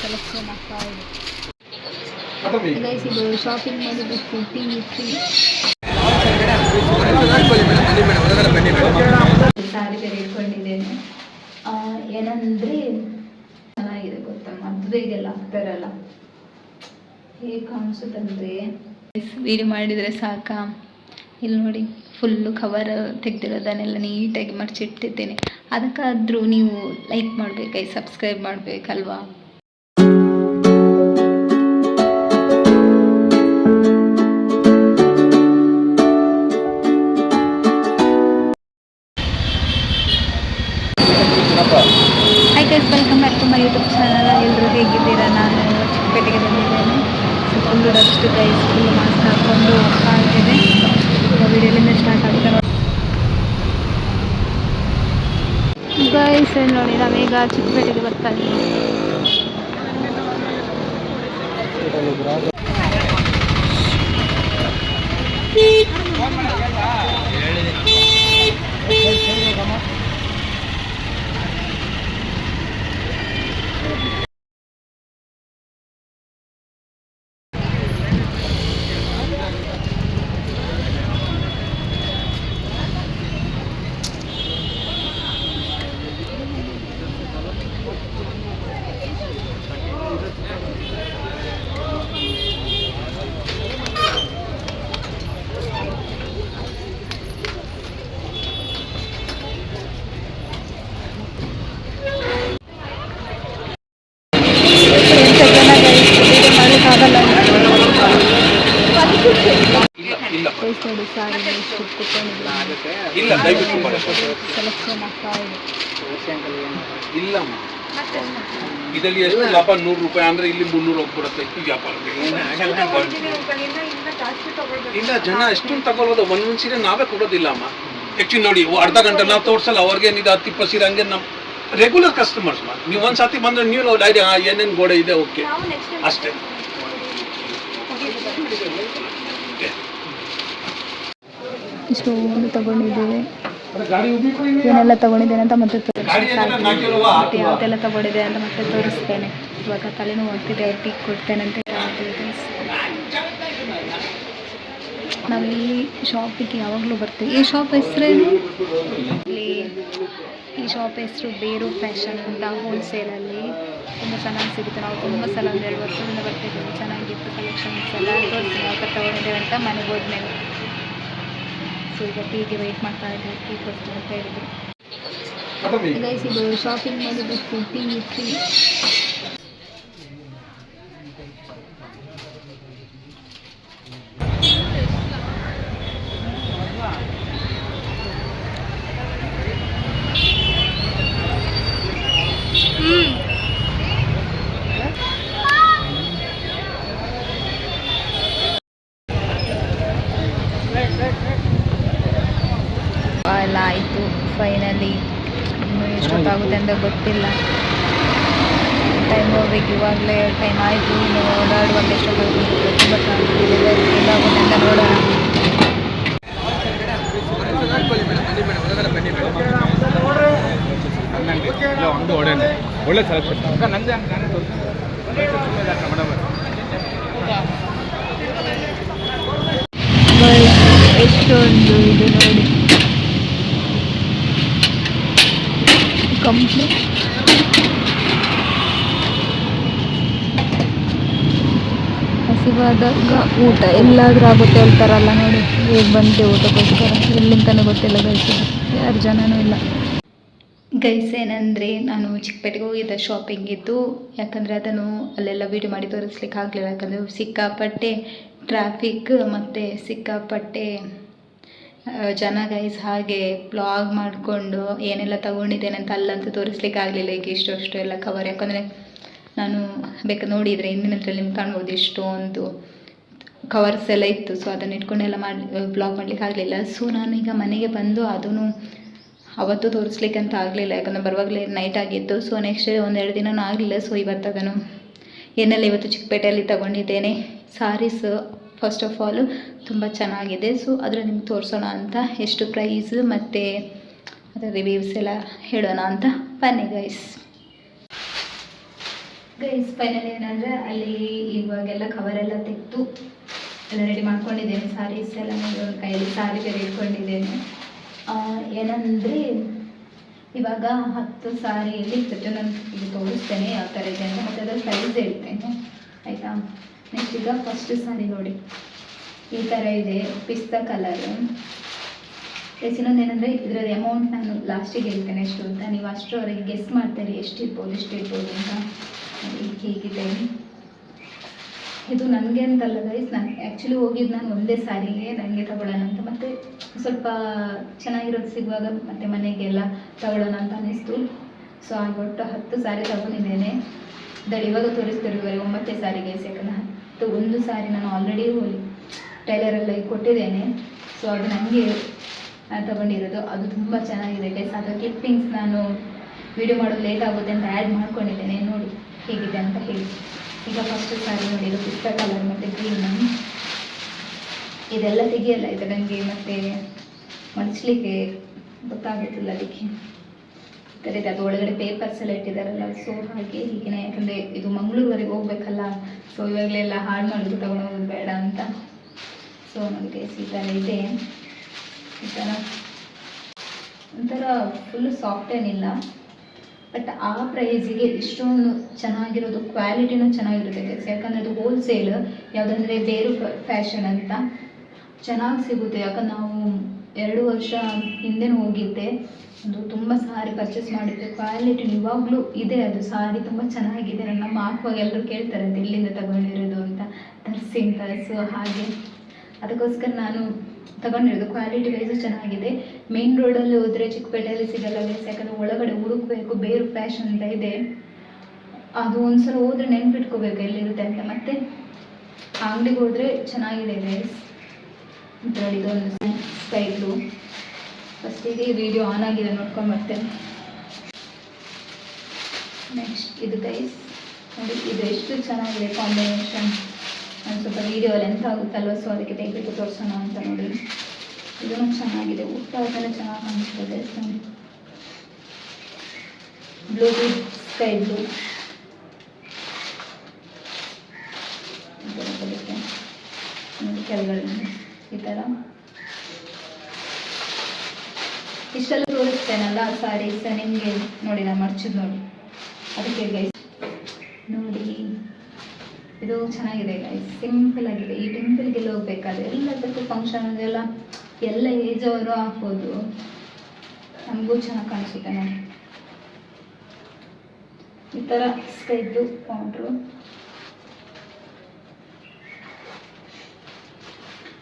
Selection ಆಗ್ತಾ ಇದೆ guys. ಇದು ಶಾಪಿಂಗ್ ಮಾಡಿದ ಫ್ರೀ ಸಾರಿ ಬೇರೆ ಇಟ್ಕೊಂಡಿದ್ದೇನೆ. ಏನಂದರೆ ಚೆನ್ನಾಗಿದೆ ಗೊತ್ತಾ, ಮದುವೆಗೆಲ್ಲ ಆಗ್ತಾರಲ್ಲ ಹೇಗೆ ಕಾಣಿಸುತ್ತಂದರೆ, ವೀಡಿಯೋ ಮಾಡಿದರೆ ಸಾಕಾ. ಇಲ್ಲಿ ನೋಡಿ ಫುಲ್ಲು ಕವರ್ ತೆಗೆದಿರೋದನ್ನೆಲ್ಲ ನೀಟಾಗಿ ಮಡಚಿಟ್ಟಿದ್ದೇನೆ. ಅದಕ್ಕಾದರೂ ನೀವು ಲೈಕ್ ಮಾಡಬೇಕೈ, ಸಬ್ಸ್ಕ್ರೈಬ್ ಮಾಡಬೇಕಲ್ವಾ. Hi guys, welcome back to my YouTube channel. ಎಲ್ಲರೂ ಹೇಗಿದ್ದೀರಾ? ನಾನು ಚಿಕ್ಕಪೇಟೆಗೆ ಬಂದಿದ್ದೇನೆ. Full dust guys, full mask ಹಾಕ್ಕೊಂಡು ಹೋಗ್ತಾ ಇದ್ದೇವೆ. ವಿಡಿಯೋಲಿಂದ ಸ್ಟಾರ್ಟ್ ಆಗುತ್ತೆ ಗೈಸ್. ನೋಡಿ ನಾವೀಗ ಚಿಕ್ಕಪೇಟೆಗೆ ಬರ್ತಾ ಇದ್ದೀವಿ. ನೋಡಿ ಸಾರಿ ಎಷ್ಟು ಸೆಲೆಕ್ಷನ್ ಆಗ್ತಾ ಇದೆ. ಇಲ್ಲಮ್ಮ ಇದರಲ್ಲಿ ಎಷ್ಟು ಲಾಭ? 100 ರೂಪಾಯಿ ಅಂದ್ರೆ ಇಲ್ಲಿ 300 ಹೋಗ್ಬಿಡುತ್ತೆ. ಇಷ್ಟು ವ್ಯಾಪಾರ ಇಲ್ಲ, ಜನ ಎಷ್ಟೊಂದು ತಗೊಳ್ಳೋದು. ಒಂದೊಂದು ಸೀರೆ ನಾವೇ ಕೊಡೋದಿಲ್ಲ ಅಮ್ಮ. ಆ್ಯಕ್ಚುಲಿ ನೋಡಿ, ಅರ್ಧ ಗಂಟೆ ನಾವು ತೋರಿಸಲ್ಲ, ಅವ್ರಿಗೆ ಇದು 10-20 ಸೀರೆ ಹಂಗೆ ನಮ್ಮ ರೆಗ್ಯುಲರ್ ಕಸ್ಟಮರ್ಸ್. ನೀವು ಒಂದು ಸಾತಿ ಬಂದರೆ ನೀವು ಐಡಿಯಾ ಏನೇನು ಗೋಡೆ ಇದೆ ಓಕೆ ಅಷ್ಟೇ. ಇಷ್ಟೊಂದು ತಗೊಂಡಿದ್ದೇವೆ. ಏನೆಲ್ಲ ತಗೊಂಡಿದ್ದೇನೆ ಅಂತ ಮತ್ತೆ ತೋರಿಸ್ತೀನಿ. ಯಾವ್ದೆಲ್ಲ ತಗೊಂಡಿದೆ ಅಂತ ಮತ್ತೆ ತೋರಿಸ್ತೇನೆ. ಇವಾಗ ತಲೆನೋವು ಆಗ್ತಿದೆ, ಟೀ ಕೊಡ್ತೇನೆ ಅಂತ ಹೇಳ್ತೀವಿ. ನಾವು ಈ ಶಾಪಿಗೆ ಯಾವಾಗಲೂ ಬರ್ತೀವಿ. ಈ ಶಾಪ್ ಹೆಸರೇನು? ಈ ಶಾಪ್ ಹೆಸರು ಬೇರು ಫ್ಯಾಷನ್ ಅಂತ. ಹೋಲ್ಸೇಲಲ್ಲಿ ತುಂಬ ಚೆನ್ನಾಗಿ ಸಿಗುತ್ತೆ. ನಾವು ತುಂಬ ಸಲ 1-2 ವರ್ಷದಿಂದ ಬರ್ತಿದ್ದೀವಿ. ಚೆನ್ನಾಗಿತ್ತು ಕಲೆಕ್ಷನ್ಸ್ ಎಲ್ಲ. ತೋರಿಸಿ ಯಾವ ಥರ ತಗೊಂಡಿದ್ದೇವೆ ಅಂತ ಮನೆಗೆ ಹೋದ್ಮೇಲೆ. ಸೊ ಈಗ ಟೀಗೆ ವೆಯ್ಟ್ ಮಾಡ್ತಾ ಇದ್ದೀವಿ. ಟೀ ಕೊಡ್ತೀನಿ ಅಂತ ಹೇಳಿದ್ರು ಗೈಸ್. ಇದು ಶಾಪಿಂಗ್ ಮಾಡಿದ್ದಷ್ಟು ಟೀ ಫ್ರೀ. ಎಲ್ಲ ಆಯಿತು ಫೈನಲಿ. ಇನ್ನೂ ಎಷ್ಟೊತ್ತಾಗುತ್ತೆ ಅಂತ ಗೊತ್ತಿಲ್ಲ. ಟೈಮ್ ಹೋಗ್ಬೇಕು. ಇವಾಗಲೇ ಟೈಮ್ ಆಯಿತು. ಇನ್ನು ಓಡಾಡುವಾಗ ಎಷ್ಟೊತ್ತಾಗುತ್ತೆ ತುಂಬ ಚೆನ್ನಾಗಿದೆ. ಎಲ್ಲಾಗುತ್ತೆ ಅಂತ ನೋಡೋಣ. ಒಳ್ಳೆ ಸೆಲೆಕ್ಷನ್ ಎಷ್ಟೊಂದು ಇದು ನೋಡಿ ಕಂಪ್ಲೀಟ್. ಹಸಿವಾದಾಗ ಊಟ ಎಲ್ಲಾದರೂ ಆಗುತ್ತೆ ಹೇಳ್ತಾರಲ್ಲ ನೋಡಿ. ಹೇಗೆ ಬಂತೆ ಊಟಕ್ಕೋಸ್ಕರ ಎಲ್ಲಿಂತನೂ ಗೊತ್ತಿಲ್ಲ ಗೈಸ್. ಯಾರು ಜನನೂ ಇಲ್ಲ ಗೈಸ್. ಏನಂದರೆ ನಾನು ಚಿಕ್ಕಪೇಟೆಗೆ ಹೋಗಿದ್ದೆ ಶಾಪಿಂಗಿದ್ದು. ಯಾಕಂದರೆ ಅದನ್ನು ಅಲ್ಲೆಲ್ಲ ವೀಡಿಯೋ ಮಾಡಿ ತೋರಿಸ್ಲಿಕ್ಕೆ ಆಗಲಿಲ್ಲ. ಯಾಕಂದರೆ ಸಿಕ್ಕಾಪಟ್ಟೆ ಟ್ರಾಫಿಕ್ ಮತ್ತು ಸಿಕ್ಕಾಪಟ್ಟೆ ಜನ ಗೈಸ್. ಹಾಗೆ ಬ್ಲಾಗ್ ಮಾಡಿಕೊಂಡು ಏನೆಲ್ಲ ತಗೊಂಡಿದ್ದೇನೆ ಅಂತ ಅಲ್ಲಂತೂ ತೋರಿಸ್ಲಿಕ್ಕೆ ಆಗಲಿಲ್ಲ. ಈಗ ಇಷ್ಟು ಎಲ್ಲ ಕವರ್. ಯಾಕಂದರೆ ನಾನು ಬೇಕಾದ್ರೆ ನೋಡಿದರೆ ಹಿಂದಿನದ್ರಲ್ಲಿ ನಿಮ್ಗೆ ಕಾಣ್ಬೋದು ಇಷ್ಟೊಂದು ಕವರ್ಸ್ ಎಲ್ಲ ಇತ್ತು. ಸೊ ಅದನ್ನು ಇಟ್ಕೊಂಡೆಲ್ಲ ಬ್ಲಾಗ್ ಮಾಡಲಿಕ್ಕೆ ಆಗಲಿಲ್ಲ. ಸೊ ನಾನು ಈಗ ಮನೆಗೆ ಬಂದು ಅದನ್ನು ಅವತ್ತು ತೋರಿಸ್ಲಿಕ್ಕೆ ಅಂತ ಆಗಲಿಲ್ಲ. ಯಾಕಂದರೆ ಬರುವಾಗಲೇ ನೈಟ್ ಆಗಿತ್ತು. ಸೊ ನೆಕ್ಸ್ಟ್ 1-2 ದಿನವೂ ಆಗಲಿಲ್ಲ. ಸೊ ಇವತ್ತು ಅದನ್ನು ಏನೆಲ್ಲ ಇವತ್ತು ಚಿಕ್ಕಪೇಟೆಯಲ್ಲಿ ತಗೊಂಡಿದ್ದೇನೆ. ಸಾರೀಸ್ ಫಸ್ಟ್ ಆಫ್ ಆಲ್ ತುಂಬ ಚೆನ್ನಾಗಿದೆ. ಸೊ ಅದರ ನಿಮ್ಗೆ ತೋರಿಸೋಣ ಅಂತ, ಎಷ್ಟು ಪ್ರೈಸ್ ಮತ್ತು ಅದರ ರಿವ್ಯೂಸ್ ಎಲ್ಲ ಹೇಳೋಣ ಅಂತ ಬನ್ನಿ ಗೈಸ್. ಗೈಸ್ ಫೈನಲ್ ಏನಂದರೆ ಅಲ್ಲಿ ಇವಾಗೆಲ್ಲ ಕವರೆಲ್ಲ ತೆಗೆದು ಎಲ್ಲ ರೆಡಿ ಮಾಡ್ಕೊಂಡಿದ್ದೇನೆ. ಸಾರೀಸ್ ಎಲ್ಲ ನೋಡಿ ಒಂದು ಕೈಯಲ್ಲಿ ಸಾರಿ ಬೇರೆ ಇಟ್ಕೊಂಡಿದ್ದೇನೆ. ಏನಂದರೆ ಇವಾಗ 10 ಸಾರಿಯಲ್ಲಿ ಪ್ರತಿಯೊಂದೊಂದು ಇದು ತೋರಿಸ್ತೇನೆ ಯಾವ ಥರ ಇದೆ ಅಂತ, ಮತ್ತು ಅದರ ಪ್ರೈಸ್ ಹೇಳ್ತೇನೆ ಆಯಿತಾ. ನೆಕ್ಸ್ಟ್ ಈಗ ಫಸ್ಟ್ ಸಾರಿ ನೋಡಿ ಈ ಥರ ಇದೆ, ಪಿಸ್ತಾ ಕಲರ್. ಪ್ಲಸ್ ಇನ್ನೊಂದು ಏನಂದರೆ ಇದರಲ್ಲಿ ಅಮೌಂಟ್ ನಾನು ಲಾಸ್ಟಿಗೆ ಹೇಳ್ತೇನೆ ಎಷ್ಟು ಅಂತ, ನೀವು ಅಷ್ಟರವರೆಗೆ ಗೆಸ್ ಮಾಡ್ತೀರಿ ಎಷ್ಟಿರ್ಬೋದು ಅಂತ. ಹೀಗಿದೆ ಇದು ನನಗೆ ಅಂತಲ್ಲ ಗೈಸ್, ನಾನು ಆ್ಯಕ್ಚುಲಿ ಹೋಗಿದ್ದು ನಾನು ಒಂದೇ ಸಾರಿಗೆ ನನಗೆ ತಗೊಳ್ಳೋಣ ಅಂತ, ಮತ್ತು ಸ್ವಲ್ಪ ಚೆನ್ನಾಗಿರೋದು ಸಿಗುವಾಗ ಮತ್ತು ಮನೆಗೆಲ್ಲ ತಗೊಳ್ಳೋಣ ಅಂತ ಅನ್ನಿಸ್ತು. ಸೊ ಆಗ ಒಟ್ಟು 10 ಸಾರಿ ತಗೊಂಡಿದ್ದೇನೆ. ಇವಾಗ ತೋರಿಸ್ತಿರುವವರೆಗೆ 9 ಸಾರಿ ಗೈಸ್. ಯಾಕಂದರೆ 1 ಸಾರಿ ನಾನು ಆಲ್ರೆಡಿ ಟೈಲರೆಲ್ಲ ಕೊಟ್ಟಿದ್ದೇನೆ. ಸೊ ಅದು ನನಗೆ ತಗೊಂಡಿರೋದು, ಅದು ತುಂಬ ಚೆನ್ನಾಗಿದೆ ಗೈಸ್. ಅದು ಕ್ಲಿಪ್ಪಿಂಗ್ಸ್ ನಾನು ವಿಡಿಯೋ ಮಾಡೋದು ಲೇಟ್ ಆಗುತ್ತೆ ಅಂತ ಆ್ಯಡ್ ಮಾಡ್ಕೊಂಡಿದ್ದೇನೆ, ನೋಡಿ ಹೇಗಿದೆ ಅಂತ ಹೇಳಿ. ಈಗ ಫಸ್ಟ್ ಸಾರಿ ನೋಡಿ, ಇದು ಪಿಸ್ತಾ ಕಲರ್ ಮತ್ತು ಗ್ರೀನ್. ಇದೆಲ್ಲ ತೆಗಿಯಲ್ಲ ಇದು ನನಗೆ, ಮತ್ತು ಮಡಚಲಿಕ್ಕೆ ಗೊತ್ತಾಗುತ್ತಿಲ್ಲ ಅದಕ್ಕೆ ಈ ಥರ ಇದೆ. ಅದು ಒಳಗಡೆ ಪೇಪರ್ಸ್ ಎಲ್ಲ ಇಟ್ಟಿದ್ದಾರಲ್ಲ, ಸೊ ಹಾಗೆ ಹೀಗೆ. ಯಾಕಂದರೆ ಇದು ಮಂಗಳೂರುವರೆಗೆ ಹೋಗ್ಬೇಕಲ್ಲ, ಸೊ ಇವಾಗಲೆಲ್ಲ ಹಾಳು ಮಾಡೋದು ತಗೊಂಡು ಹೋಗೋದು ಬೇಡ ಅಂತ. ಸೊ ನನಗೆ ಈ ಥರ ಇದೆ, ಈ ಥರ ಒಂಥರ ಫುಲ್ಲು ಸಾಫ್ಟ್ ಏನಿಲ್ಲ, ಬಟ್ ಆ ಪ್ರೈಸಿಗೆ ಇಷ್ಟೊಂದು ಚೆನ್ನಾಗಿರೋದು, ಕ್ವಾಲಿಟಿನೂ ಚೆನ್ನಾಗಿರುತ್ತೆ ಗೈಸ್. ಯಾಕಂದರೆ ಅದು ಹೋಲ್ಸೇಲ್, ಯಾವುದಂದರೆ ಬೇರು ಫ್ಯಾಷನ್ ಅಂತ ಚೆನ್ನಾಗಿ ಸಿಗುತ್ತೆ. ಯಾಕಂದ್ರೆ ನಾವು 2 ವರ್ಷ ಹಿಂದೆ ಹೋಗಿದ್ದೆ, ಅದು ತುಂಬ ಸಾರಿ ಪರ್ಚೇಸ್ ಮಾಡಿದ್ದೆ. ಕ್ವಾಲಿಟಿ ಇವಾಗಲೂ ಇದೆ, ಅದು ಸಾರಿ ತುಂಬ ಚೆನ್ನಾಗಿದೆ. ನಮ್ಮ ಹಾಕುವಾಗ ಎಲ್ಲರೂ ಕೇಳ್ತಾರೆ ಅಂತ ಎಲ್ಲಿಂದ ತಗೊಂಡಿರೋದು ಅಂತ, ತರಿಸಿ ಅಂತ. ಸೊ ಹಾಗೆ ಅದಕ್ಕೋಸ್ಕರ ನಾನು ತಗೊಂಡಿರೋದು. ಕ್ವಾಲಿಟಿ ವೈಸು ಚೆನ್ನಾಗಿದೆ. ಮೇನ್ ರೋಡಲ್ಲಿ ಹೋದರೆ ಚಿಕ್ಕಪೇಟೆಯಲ್ಲಿ ಸಿಗಲ್ಲ ಗೈಸ್, ಯಾಕಂದರೆ ಒಳಗಡೆ ಹುಡುಕಬೇಕು. ಬೇರು ಫ್ಯಾಷನ್ ಅಂತ ಇದೆ, ಅದು ಒಂದ್ಸಲ ಹೋದರೆ ನೆನ್ಪಿಟ್ಕೋಬೇಕು ಎಲ್ಲಿರುತ್ತೆ ಅಂತ. ಮತ್ತು ಅಂಗಡಿಗೆ ಹೋದರೆ ಚೆನ್ನಾಗಿದೆ ಗೈಸ್. ಇದರಲ್ಲಿ ಇದೊಂದು ಸ್ಕೈ ಬ್ಲೂ. ಫಸ್ಟಿಗೆ ವಿಡಿಯೋ ಆನ್ ಆಗಿದೆ, ನೋಡ್ಕೊಂಡು ಬರ್ತೇನೆ. ನೆಕ್ಸ್ಟ್ ಇದು ಗೈಸ್ ನೋಡಿ, ಇದು ಎಷ್ಟು ಚೆನ್ನಾಗಿದೆ ಕಾಂಬಿನೇಷನ್. ನಾನು ಸ್ವಲ್ಪ ವಿಡಿಯೋ ಲೆಂತ್ ಆಗುತ್ತಲ್ವ, ಸೊ ಅದಕ್ಕೆ ತೆಗೆದು ತೋರಿಸೋಣ ಅಂತ ನೋಡಿ. ಇದೂ ಚೆನ್ನಾಗಿದೆ, ಊಟ ಆದಮೇಲೆ ಚೆನ್ನಾಗಿ ಕಾಣಿಸ್ತದೆ ನೋಡಿ. ಬ್ಲೂ ವಿತ್ ಸ್ಕೈ ಬ್ಲೂ ನೋಡಿ, ಕೆಳಗಡೆ ಈ ಥರ ಇಷ್ಟೆಲ್ಲ ತೋರಿಸ್ತೇನಲ್ಲ ಸಾರೀಸ್ ನಿಮಗೆ ನೋಡಿ, ನಾನು ಮರ್ಚಿದ್ದು ನೋಡಿ, ಅದಕ್ಕೆ ಗೈಸ್ ನೋಡಿ. ಇದು ಚೆನ್ನಾಗಿದೆ ಗೈಸ್, ಸಿಂಪಲ್ ಆಗಿದೆ. ಈ ಟೆಂಪಲ್ಗೆಲ್ಲ ಹೋಗ್ಬೇಕಾದ್ರೆ ಎಲ್ಲದಕ್ಕೂ ಫಂಕ್ಷನ್ಗೆಲ್ಲ ಎಲ್ಲ ಏಜ್ ಅವರು ಹಾಕ್ಬೋದು, ನಮಗೂ ಚೆನ್ನಾಗಿ ಕಾಣಿಸುತ್ತೆ ನೋಡಿ. ಈ ಥರ ಸ್ಕೈ ಬ್ಲೂ ಪೌಡ್ರು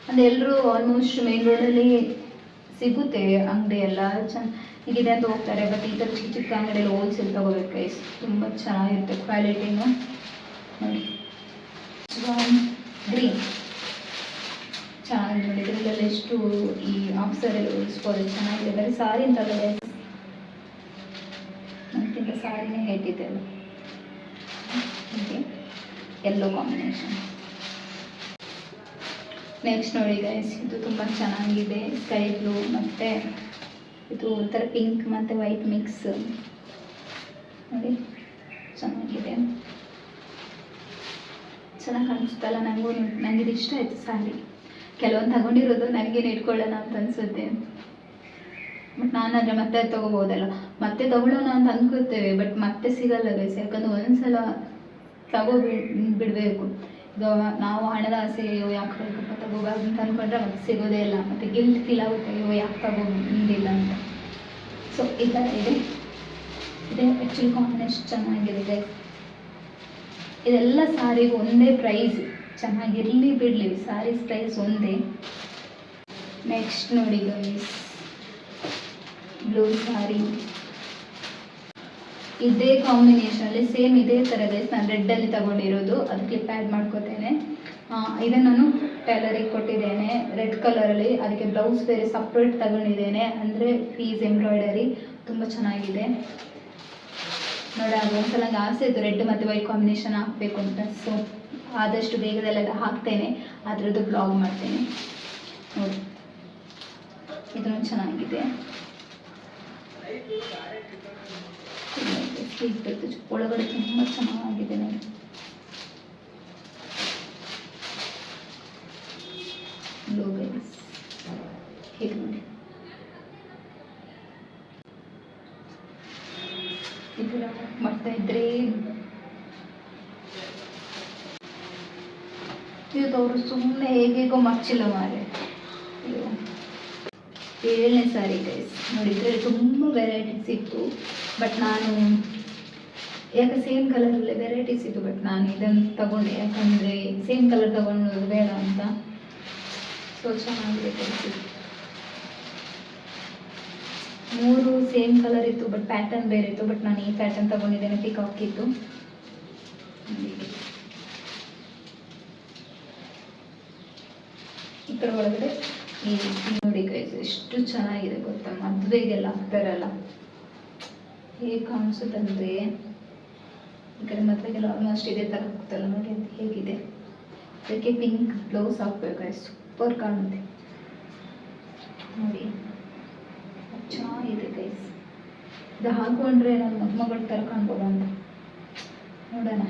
ಅಂದರೆ ಎಲ್ಲರೂ ಆಲ್ಮೋಸ್ಟ್ ಮೇನ್ ರೋಡಲ್ಲಿ ಸಿಗುತ್ತೆ ಅಂಗಡಿ ಎಲ್ಲ ಚೆನ್ನಾಗಿದೆ ಅಂತ ಹೋಗ್ತಾರೆ. ಬಟ್ ಈ ಥರ ಚಿಕ್ಕ ಚಿಕ್ಕ ಅಂಗಡಿಯಲ್ಲಿ ಹೋಲ್ಸೇಲ್ ತೊಗೋಬೇಕು ಗೈಸ್, ತುಂಬ ಚೆನ್ನಾಗಿರುತ್ತೆ ಕ್ವಾಲಿಟಿನೂ ನೋಡಿ. ಗ್ರೀನ್ ಚೆನ್ನಾಗಿದೆ ನೋಡಿ, ಇದರಲ್ಲೆಲ್ಲ ಎಷ್ಟು ಈ ಆಫ್ಸರಲ್ಲಿ ಉಳಿಸ್ಬೋದು, ಚೆನ್ನಾಗಿದೆ. ಬರೀ ಸಾರಿ ಅಂತಲ್ಲ ಗೈಸ್, ನನಗಿಂತ ಸಾರಿನೇ ಹೇಟಿದೆ ಅಲ್ಲ. ಹೀಗೆ ಎಲ್ಲೋ ಕಾಂಬಿನೇಷನ್. ನೆಕ್ಸ್ಟ್ ನೋಡಿ ಗೈಸ್, ಇದು ತುಂಬ ಚೆನ್ನಾಗಿದೆ, ಸ್ಕೈ ಬ್ಲೂ ಮತ್ತು ಇದು ಒಂಥರ ಪಿಂಕ್ ಮತ್ತು ವೈಟ್ ಮಿಕ್ಸ್ ನೋಡಿ, ಚೆನ್ನಾಗಿದೆ, ಚೆನ್ನಾಗಿ ಕಾಣಿಸುತ್ತಲ್ಲ. ನನಗಿದು ಇಷ್ಟ ಆಯಿತು ಸಾರಿ. ಕೆಲವೊಂದು ತಗೊಂಡಿರೋದು ನನಗೇನು ಇಟ್ಕೊಳ್ಳೋಣ ಅಂತ ಅನಿಸುತ್ತೆ, ಬಟ್ ನಾನಾದರೆ ಮತ್ತೆ ತೊಗೋಬೋದಲ್ಲ. ಮತ್ತೆ ತೊಗೊಳ್ಳೋಣ ಅಂತ ಅಂದ್ಕೊಳ್ತೇವೆ, ಬಟ್ ಮತ್ತೆ ಸಿಗಲ್ಲ ಗೈಸ್. ಯಾಕಂದರೆ ಒಂದ್ಸಲ ಬಿಡಬೇಕು. ಈಗ ನಾವು ಹಣದ ಆಸೆ, ಅಯ್ಯೋ ಯಾಕೆ ಬೇಕಪ್ಪ ತಗೋಬಾರ್ದು ಅಂತ ಅಂದ್ಕೊಂಡ್ರೆ ಮತ್ತೆ ಸಿಗೋದೇ ಇಲ್ಲ, ಮತ್ತು ಗಿಲ್ಟ್ ಫೀಲ್ ಆಗುತ್ತೆ, ಅಯ್ಯೋ ಯಾಕೆ ತಗೊಂಡಿಲ್ಲ ಅಂತ. ಸೊ ಈ ಥರ ಇದೆ. ಆ್ಯಕ್ಚುಲಿ ಕಾಂಬಿನೇಷನ್ ಚೆನ್ನಾಗಿದೆ ಗೈಸ್. ಇದೆಲ್ಲ ಸಾರಿಗೆ ಒಂದೇ ಪ್ರೈಸ್, ಚೆನ್ನಾಗಿರಲಿ ಬಿಡಲಿ ಸಾರೀಸ್ ಪ್ರೈಸ್ ಒಂದೇ. ನೆಕ್ಸ್ಟ್ ನೋಡಿ ಗೈಸ್, ಬ್ಲೂ ಸಾರಿ, ಇದೇ ಕಾಂಬಿನೇಷನಲ್ಲಿ ಸೇಮ್ ಇದೇ ಥರ ಗೈಸ್. ನಾನು ರೆಡ್ಡಲ್ಲಿ ತಗೊಂಡಿರೋದು, ಅದು ಕ್ಲಿಪ್ ಆ್ಯಡ್ ಮಾಡ್ಕೋತೇನೆ. ಇದನ್ನು ನಾನು ಟೈಲರಿಗೆ ಕೊಟ್ಟಿದ್ದೇನೆ ರೆಡ್ ಕಲರಲ್ಲಿ, ಅದಕ್ಕೆ ಬ್ಲೌಸ್ ಬೇರೆ ಸಪ್ರೇಟ್ ತಗೊಂಡಿದ್ದೇನೆ, ಅಂದರೆ ಫೀಸ್ ಎಂಬ್ರಾಯ್ಡರಿ ತುಂಬ ಚೆನ್ನಾಗಿದೆ ನೋಡಿ. ಅದು ಒಂದ್ಸಲ ನಂಗೆ ಆಸೆ ಇತ್ತು ರೆಡ್ ಮತ್ತು ವೈಟ್ ಕಾಂಬಿನೇಷನ್ ಹಾಕಬೇಕು ಅಂತ. ಸೊ ಆದಷ್ಟು ಬೇಗದಲ್ಲೆಲ್ಲ ಹಾಕ್ತೇನೆ, ಅದರದ್ದು ಬ್ಲಾಗ್ ಮಾಡ್ತೇನೆ ನೋಡಿ. ಇದನ್ನು ಚೆನ್ನಾಗಿದೆ. ಇದ್ರದ್ದು ಒಳಗಡೆ ತುಂಬ ಚೆನ್ನಾಗಿದೆ ನೋಡಿ. ಬ್ಲೂ ಗೈಸ್ ಹೀಗೆ ನೋಡಿ. ಇದರ ಮಾಡ್ತಾ ಇದ್ರೆ ಇದು ಅವರು ಸುಮ್ಮನೆ ಹೇಗೇಗೋ ಮಚ್ಚಿಲ್ಲ ಮಾರೆ. ಇದು 7ನೇ ಸಾರಿ ಗೈಸ್ ನೋಡಿದರೆ ತುಂಬ ವೆರೈಟೀಸ್ ಇತ್ತು. ಬಟ್ ನಾನು ಯಾಕೆ ಸೇಮ್ ಕಲರಲ್ಲಿ ವೆರೈಟೀಸ್ ಇತ್ತು, ಬಟ್ ನಾನು ಇದನ್ನು ತಗೊಂಡೆ ಯಾಕಂದರೆ ಸೇಮ್ ಕಲರ್ ತಗೊಂಡು ಬೇಡ ಅಂತ. ಸೊ ಚೆನ್ನಾಗಿದೆ ಗೈಸ್. 3 ಸೇಮ್ ಕಲರ್ ಇತ್ತು ಬಟ್ ಪ್ಯಾಟರ್ನ್ ಬೇರೆ ಇತ್ತು. ಬಟ್ ನಾನು ಈ ಪ್ಯಾಟರ್ನ್ ತಗೊಂಡಿದ್ದೇನೆ, ಪಿಕಾಕ್ ಇತ್ತು. ಈ ಕಡೆ ಒಳಗಡೆ ಈ ನೋಡಿ ಗೈಸ್ ಎಷ್ಟು ಚೆನ್ನಾಗಿದೆ ಗೊತ್ತಾ, ಮದುವೆಗೆಲ್ಲ ಹಾಕ್ತಾರಲ್ಲ ಹೇಗೆ ಕಾಣಿಸುತ್ತೆ ಅಂದರೆ, ಈ ಕಡೆ ಮದುವೆಗೆಲ್ಲ ಆಲ್ಮೋಸ್ಟ್ ಇದೇ ಥರ ಹಾಕ್ತಾರಲ್ಲ ನೋಡಿ, ಅದು ಹೇಗಿದೆ. ಅದಕ್ಕೆ ಪಿಂಕ್ ಬ್ಲೌಸ್ ಹಾಕ್ಬೇಕು ಗೈಸ್, ಸೂಪರ್ ಕಾಣುತ್ತೆ ನೋಡಿ. ಚೆನ್ನಾಗಿದೆ ಗೈಸ್. ಇದು ಹಾಕೊಂಡ್ರೆ ನನ್ನ ಮೊಮ್ಮಗಳ ಥರ ಕಾಣ್ಬೋದು ಅಂತ ನೋಡೋಣ.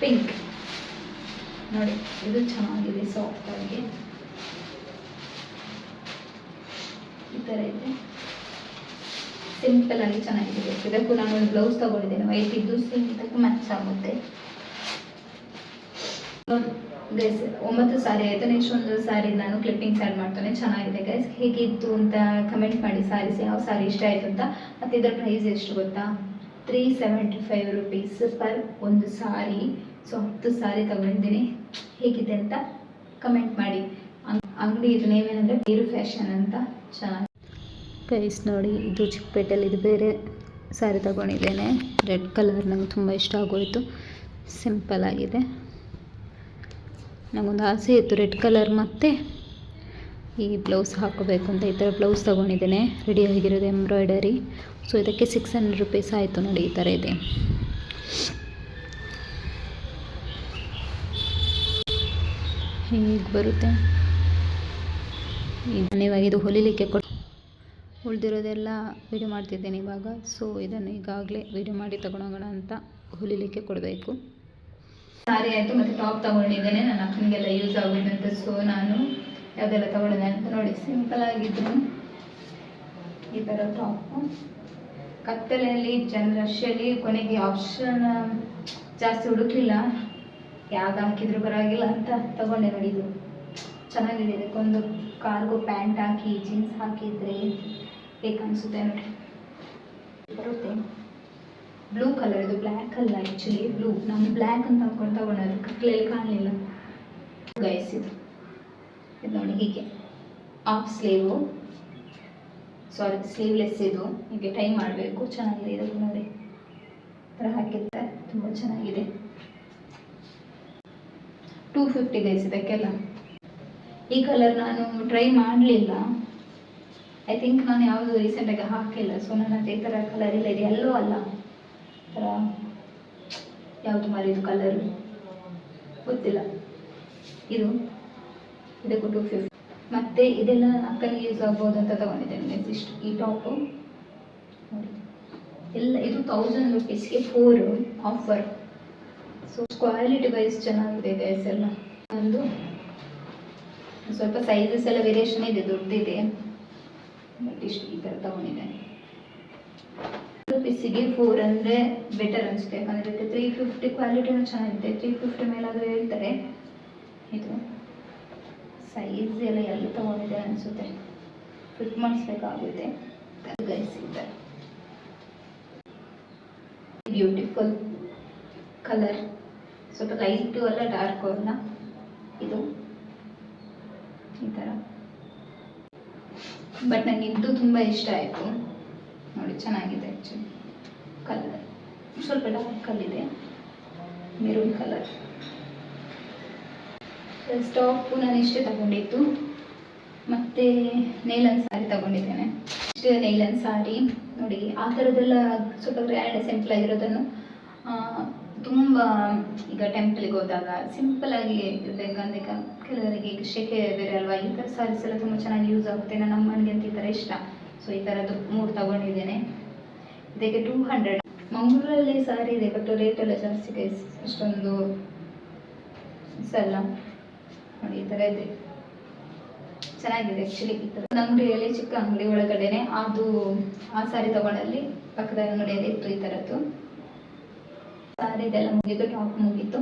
ಪಿಂಕ್ ನೋಡಿ, ಇದು ಚೆನ್ನಾಗಿದೆ ಸಾಫ್ಟ್ ಆಗಿ ಈ ಥರ ಇದೆ. ಸಿಂಪಲ್ ಆಗಿ ಚೆನ್ನಾಗಿದೆ. ಇದಕ್ಕೂ ನಾನು ಒಂದು ಬ್ಲೌಸ್ ತಗೊಂಡಿದ್ದೇನೆ, ವೈಟ್ ಇದ್ದು ಇದಕ್ಕೂ ಮ್ಯಾಚ್ ಆಗುತ್ತೆ ಗೈಸ್. 9 ಸಾರಿ ಆಯಿತು. ನೆಕ್ಸ್ಟ್ ಒಂದು ಸಾರಿ ನಾನು ಕ್ಲಿಪ್ಪಿಂಗ್ಸ್ ಆ್ಯಡ್ ಮಾಡ್ತಾನೆ. ಚೆನ್ನಾಗಿದೆ ಗೈಸ್. ಹೇಗಿತ್ತು ಅಂತ ಕಮೆಂಟ್ ಮಾಡಿ. ಸಾರೀಸ್ ಯಾವ ಸಾರಿ ಇಷ್ಟ ಆಯಿತು ಅಂತ. ಮತ್ತು ಇದರ ಪ್ರೈಸ್ ಎಷ್ಟು ಗೊತ್ತಾ, 375 ರುಪೀಸ್ ಪರ್ ಒಂದು ಸಾರಿ. ಸೊ 10 ಸಾರಿ ತಗೊಂಡಿದ್ದೀನಿ. ಹೇಗಿದೆ ಅಂತ ಕಮೆಂಟ್ ಮಾಡಿ. ಅಂಗಡಿ ಇದು ನೇಮೇನಂದರೆ ಬೇರು ಫ್ಯಾಷನ್ ಅಂತ. ಚೆನ್ನಾಗಿ ಗೈಸ್ ನೋಡಿ, ಇದು ಚಿಕ್ಕಪೇಟೆಯಲ್ಲಿ ಇದು ಬೇರೆ ಸಾರಿ ತಗೊಂಡಿದ್ದೇನೆ. ರೆಡ್ ಕಲರ್ ನಂಗೆ ತುಂಬ ಇಷ್ಟ ಆಗೋಯಿತು. ಸಿಂಪಲ್ ಆಗಿದೆ. ನನಗೊಂದು ಆಸೆ ಇತ್ತು ರೆಡ್ ಕಲರ್ ಮತ್ತು ಈ ಬ್ಲೌಸ್ ಹಾಕೋಬೇಕು ಅಂತ. ಈ ಥರ ಬ್ಲೌಸ್ ತೊಗೊಂಡಿದ್ದೇನೆ, ರೆಡಿ ಆಗಿರೋದು ಎಂಬ್ರಾಯ್ಡರಿ. ಸೊ ಇದಕ್ಕೆ 600 ರುಪೀಸ್ ಆಯಿತು ನೋಡಿ. ಈ ಥರ ಇದೆ. ಹೀಗೆ ಬರುತ್ತೆ. ನಾನು ಇವಾಗ ಇದು ಹೊಲಿಲಿಕ್ಕೆ ಉಳಿದಿರೋದೆಲ್ಲ ವಿಡಿಯೋ ಮಾಡ್ತಿದ್ದೇನೆ ಇವಾಗ. ಸೊ ಇದನ್ನು ಈಗಾಗಲೇ ವಿಡಿಯೋ ಮಾಡಿ ತಗೊಂಡೋಗೋಣ ಅಂತ ಹೊಲಿಲಿಕ್ಕೆ ಕೊಡಬೇಕು. ಸಾರಿ ಆಯಿತು. ಮತ್ತು ಟಾಪ್ ತೊಗೊಂಡಿದ್ದೇನೆ, ನನ್ನ ಅಕ್ಕನಿಗೆಲ್ಲ ಯೂಸ್ ಆಗುತ್ತೆ ಅಂತ. ಸೊ ನಾನು ಯಾವುದೆಲ್ಲ ತೊಗೊಂಡಿದ್ದೆ ಅಂತ ನೋಡಿ. ಸಿಂಪಲ್ ಆಗಿದ್ರು ಈ ಥರ ಟಾಪು. ಕತ್ತಲೆಯಲ್ಲಿ ರಶಲ್ಲಿ ಕೊನೆಗೆ ಆಪ್ಷನ್ ಜಾಸ್ತಿ ಹುಡುಕಲಿಲ್ಲ, ಯಾವ್ದು ಹಾಕಿದ್ರು ಪರವಾಗಿಲ್ಲ ಅಂತ ತಗೊಂಡೆ ನೋಡಿ. ಇದು ಚೆನ್ನಾಗಿದೆ. ಇದಕ್ಕೊಂದು ಕಾರ್ಗೋ ಪ್ಯಾಂಟ್ ಹಾಕಿ ಜೀನ್ಸ್ ಹಾಕಿದರೆ ಹೇಗೆ ಕಾಣಿಸುತ್ತೆ ನೋಡಿ. ಬರುತ್ತೆ ಬ್ಲೂ ಕಲರ್. ಇದು ಬ್ಲ್ಯಾಕ್ ಅಲ್ಲ ಆ್ಯಕ್ಚುಲಿ, ಬ್ಲೂ. ನಾನು ಬ್ಲ್ಯಾಕ್ ಅಂತ ಅಂದ್ಕೊಂಡು ತಗೊಂಡದ್ದು, ಕತ್ಲೆಯಲ್ಲಿ ಕಾಣಲಿಲ್ಲ ಗೈಸ್. ಇದು ನೋಡಿ ಹೀಗೆ ಹಾಫ್ ಸ್ಲೀವು, ಸಾರಿ ಸ್ಲೀವ್ಲೆಸ್. ಇದು ಹೀಗೆ ಟೈ ಮಾಡಬೇಕು. ಚೆನ್ನಾಗಿದೆ. ಇದಕ್ಕೆ ನೋಡಿ ಥರ ಹಾಕಿರ್ತಾರೆ, ತುಂಬ ಚೆನ್ನಾಗಿದೆ. 250 ಗೈಸ್ ಇದಕ್ಕೆಲ್ಲ. ಈ ಕಲರ್ ನಾನು ಟ್ರೈ ಮಾಡಲಿಲ್ಲ. ಐ ಥಿಂಕ್ ನಾನು ಯಾವುದು ರೀಸೆಂಟಾಗಿ ಹಾಕಿಲ್ಲ. ಸೊ ನನ್ನ ಹತ್ರ ಈ ಥರ ಕಲರ್ ಇಲ್ಲ. ಇದು ಎಲ್ಲೋ ಅಲ್ಲ ಥರ ಯಾವುದು ಮಾರಿದು ಕಲರು ಗೊತ್ತಿಲ್ಲ. ಇದಕ್ಕೂ 250. ಮತ್ತು ಇದೆಲ್ಲ ನನ್ನ ಅಕ್ಕನಿಗೆ ಯೂಸ್ ಆಗ್ಬೋದು ಅಂತ ತೊಗೊಂಡಿದ್ದೇನೆ ಇಷ್ಟು. ಈ ಟಾಪು ನೋಡಿ ಎಲ್ಲ ಇದು 1000 ರುಪೀಸ್ಗೆ 4 ಆಫರ್. ಸೊ ಕ್ವಾಲಿಟಿ ವೈಸ್ ಚೆನ್ನಾಗಿದೆ ಗೈಸ್ ಎಲ್ಲ. ಒಂದು ಸ್ವಲ್ಪ ಸೈಜಸ್ ಎಲ್ಲ ವೇರಿಯೇಷನ್ ಇದೆ, ದೊಡ್ಡದಿದೆ. ಬಟ್ ಇಷ್ಟು ಈ ಥರ ತೊಗೊಂಡಿದ್ದೇನೆ. ರುಪೀಸಿಗೆ 4 ಅಂದರೆ ಬೆಟರ್ ಅನಿಸುತ್ತೆ. ಯಾಕಂದರೆ 350 ಕ್ವಾಲಿಟಿನೂ ಚೆನ್ನಾಗಿದೆ. 350 ಮೇಲಾದರೂ ಹೇಳ್ತಾರೆ. ಇದು ಸೈಜ್ ಎಲ್ಲ ತೊಗೊಂಡಿದೆ ಅನಿಸುತ್ತೆ, ಫಿಟ್ ಮಾಡಿಸ್ಬೇಕಾಗುತ್ತೆ ಗೈಸ್. ಈ ಥರ ಬ್ಯೂಟಿಫುಲ್ ಕಲರ್, ಸ್ವಲ್ಪ ಲೈಟು ಅಲ್ಲ ಡಾರ್ಕು ಅಲ್ಲ. ಇದು ಈ ಥರ. ಬಟ್ ನನಗೆ ಇದು ತುಂಬ ಇಷ್ಟ ಆಯಿತು ನೋಡಿ, ಚೆನ್ನಾಗಿದೆ ಆ್ಯಕ್ಚುಲಿ. ಕಲರ್ ಸ್ವಲ್ಪ ಡಾರ್ಕ್ ಕಲ್ಲಿದೆ, ಮೆರೂನ್ ಕಲರ್. ಟಾಪು ನಾನು ಇಷ್ಟೇ ತಗೊಂಡಿದ್ದು. ಮತ್ತು ನೈಲನ್ ಸಾರಿ ತಗೊಂಡಿದ್ದೇನೆ. ಇಷ್ಟೇ ನೈಲನ್ ಸಾರಿ ನೋಡಿ. ಆ ಥರದ್ದೆಲ್ಲ ಸ್ವಲ್ಪ ಗ್ರ್ಯಾಂಡ್ ಸಿಂಪಲ್ ಆಗಿರೋದನ್ನು ತುಂಬ ಈಗ ಟೆಂಪಲ್ಗೆ ಹೋದಾಗ ಸಿಂಪಲಾಗಿ ಇರಬೇಕಂದ್ರೆ ಕೆಲವರಿಗೆ ಈಗ ಶೆಕೆ ಬೇರೆ ಅಲ್ವಾ, ಈ ಥರ ಸಾರೀಸ್ ಎಲ್ಲ ತುಂಬ ಚೆನ್ನಾಗಿ ಯೂಸ್ ಆಗುತ್ತೆ. ನನ್ನ ಅಮ್ಮನಿಗೆ ಅಂತ ಈ ಥರ ಇಷ್ಟ. ಸೊ ಈ ಥರದ್ದು 3 ತಗೊಂಡಿದ್ದೇನೆ. ಇದಕ್ಕೆ 200. ಮಂಗಳೂರಲ್ಲಿ ಸಾರಿ ಇದೆ, ಬಟ್ ರೇಟ್ ಎಲ್ಲ ಜಾಸ್ತಿ ಗೈಸ್, ಅಷ್ಟೊಂದು ಸಲ್ಲ ನೋಡಿ. ಈ ಥರ ಇದೆ, ಚೆನ್ನಾಗಿದೆ ಆ್ಯಕ್ಚುಲಿ. ಈ ಥರ ಅಂಗಡಿಯಲ್ಲಿ, ಚಿಕ್ಕ ಅಂಗಡಿ ಒಳಗಡೆನೆ ಅದು ಆ ಸಾರಿ ತಗೊಳ್ಳಲ್ಲಿ ಪಕ್ಕದ ಅಂಗಡಿಯಲ್ಲಿ ಇತ್ತು ಈ ಥರದ್ದು ಸಾರಿ. ಇದೆಲ್ಲ ಮುಗೀತು, ಟಾಪ್ ಮುಗೀತು.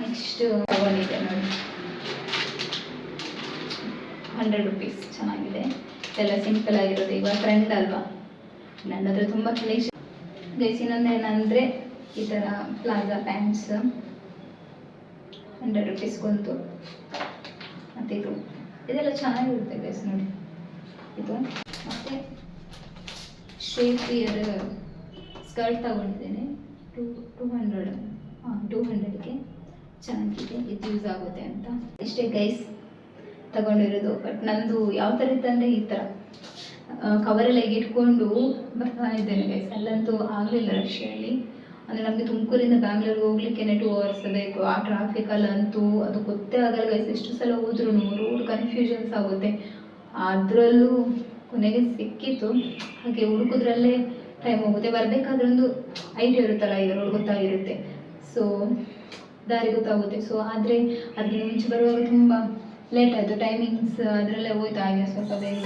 ನೆಕ್ಸ್ಟ್ ತಗೊಂಡಿದ್ದೆ ನೋಡಿ 100 rupees. ಚೆನ್ನಾಗಿದೆ, ಎಲ್ಲ ಸಿಂಪಲ್ ಆಗಿರೋದು, ಇವಾಗ ಟ್ರೆಂಡ್ ಅಲ್ವಾ. ನನ್ನ ಹತ್ರ ತುಂಬ ಕಲೆಕ್ಷನ್ ಗೈಸ್. ಇನ್ನೊಂದೇನಂದರೆ ಈ ಥರ ಪ್ಲಾಜಾ ಪ್ಯಾಂಟ್ಸ್ 100 rupeesಗೊಂದು. ಮತ್ತು ಇದೆಲ್ಲ ಚೆನ್ನಾಗಿರುತ್ತೆ ಗೈಸ್ ನೋಡಿ. ಇದು ಮತ್ತು ಶೇಪ್ ಇಯರ್ ಸ್ಕರ್ಟ್ ತಗೊಂಡಿದ್ದೇನೆ 200ಗೆ. ಚೆನ್ನಾಗಿದೆ, ಇದು ಯೂಸ್ ಆಗುತ್ತೆ ಅಂತ. ಇಷ್ಟೇ ಗೈಸ್ ತಗೊಂಡಿರೋದು. ಬಟ್ ನಂದು ಯಾವ ಥರ ಇತ್ತಂದರೆ ಈ ಥರ ಕವರೆಲ್ಲ ಈಗ ಇಟ್ಕೊಂಡು ಬರ್ತಾ ಇದ್ದೇನೆ ಗೈಸ್. ಅಲ್ಲಂತೂ ಆಗಲಿಲ್ಲ ರಶ್ಯಲ್ಲಿ. ಅಂದರೆ ನಮಗೆ ತುಮಕೂರಿಂದ ಬ್ಯಾಂಗ್ಳೂರಿಗೆ ಹೋಗ್ಲಿಕ್ಕೆ 2 hours ಬೇಕು. ಆ ಟ್ರಾಫಿಕಲ್ಲಂತೂ ಅದು ಗೊತ್ತೇ ಆಗಲ್ಲ ಗೈಸ್. ಎಷ್ಟು ಸಲ ಹೋದ್ರೂ ರೋಡ್ ಕನ್ಫ್ಯೂಷನ್ಸ್ ಆಗುತ್ತೆ. ಅದರಲ್ಲೂ ಕೊನೆಗೆ ಸಿಕ್ಕಿತ್ತು, ಹಾಗೆ ಹುಡುಕೋದ್ರಲ್ಲೇ ಟೈಮ್ ಹೋಗುತ್ತೆ. ಬರಬೇಕಾದ್ರೊಂದು ಐಡಿಯಾ ಇರುತ್ತಲ್ಲ, ಈಗ ರೋಡ್ ಗೊತ್ತಾಗಿರುತ್ತೆ, ಸೊ ದಾರಿ ಗೊತ್ತಾಗುತ್ತೆ. ಸೊ ಆದರೆ ಅದಕ್ಕೆ ಮುಂಚೆ ಬರುವಾಗ ತುಂಬ ಲೇಟ್ ಆಯಿತು, ಟೈಮಿಂಗ್ಸ್ ಅದರಲ್ಲೇ ಹೋಯ್ತು. ಹಾಗೆ ಸ್ವಲ್ಪ ಬೇಗ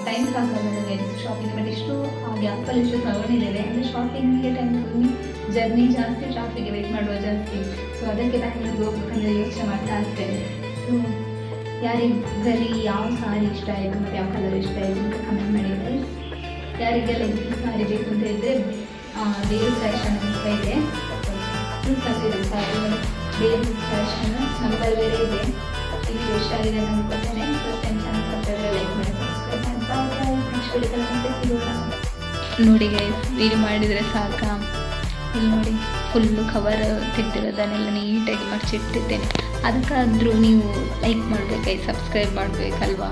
ಟೈಮ್ ಸಾಕಾಗಲ್ಲ ಶಾಪಿಂಗ್. ಬಟ್ ಇಷ್ಟು ಗ್ಯಾಪಲ್ಲಿ ಇಷ್ಟು ತಗೊಂಡಿದ್ದೇವೆ ಅಂದರೆ ಶಾಪಿಂಗಿಗೆ ಟೈಮ್ ಕಮ್ಮಿ, ಜರ್ನಿ ಜಾಸ್ತಿ, ಟ್ರಾಫಿಕ್ಗೆ ವೆಯ್ಟ್ ಮಾಡುವ ಜಾಸ್ತಿ. ಸೊ ಅದಕ್ಕೆ ಬ್ಯಾಂಗ್ಳೂರಿಗೆ ಹೋಗ್ಬೇಕಂದ್ರೆ ಯೋಚನೆ ಮಾಡ್ತಾ ಇರ್ತೇನೆ. ಸೊ ಯಾರಿಗಲ್ಲಿ ಯಾವ ಸಾರಿ ಇಷ್ಟ ಆಯಿತು ಮತ್ತು ಯಾವ ಕಲರ್ ಇಷ್ಟ ಆಯಿತು ಅಂತ ಕಮೆಂಟ್ ಮಾಡಿ ಗೈಸ್. ಯಾರಿಗೆಲ್ಲ ಈ ಸಾರಿ ಬೇಕು ಅಂತ ಇದ್ದರೆ ಬೇರೆ ಫ್ಯಾಷನ್ ಅಂತ ಇದೆ, ತಪ್ಪಿದೆ ಸಾರಿ ಬೇರೆ ಫ್ಯಾಷನ್ ನಂಬರ್ ಬೇರೆ ಇದೆ. ಇದು ಇಷ್ಟ ಆಗಿದೆ ಅಂದ್ಕೊಳ್ತೇನೆ. ಫಸ್ಟ್ ಟೈಮ್ ಚಾನಲ್ ಕೊಟ್ಟಿದ್ರೆ ಲೈಕ್ ಮಾಡಿ, ಸಬ್ಸ್ಕ್ರೈಬ್ ಮಾಡಿ. ನೆಕ್ಸ್ಟ್ ವಿಡಿಯೋದಲ್ಲಿ ಮತ್ತೆ ಸಿಗೋಣ. ನೋಡಿ ಗೈಸ್, ವೀಡಿಯೋ ಮಾಡಿದರೆ ಸಾಕಾ? ಇಲ್ಲಿ ನೋಡಿ, ಫುಲ್ಲು ಕವರ್ ತೆಗೆದಿರೋದನ್ನೆಲ್ಲ ನೀಟಾಗಿ ಮಡಚಿಟ್ಟಿದ್ದೇನೆ. ಅದಕ್ಕಾದರೂ ನೀವು ಲೈಕ್ ಮಾಡಬೇಕು, ಸಬ್ಸ್ಕ್ರೈಬ್ ಮಾಡಬೇಕಲ್ವಾ.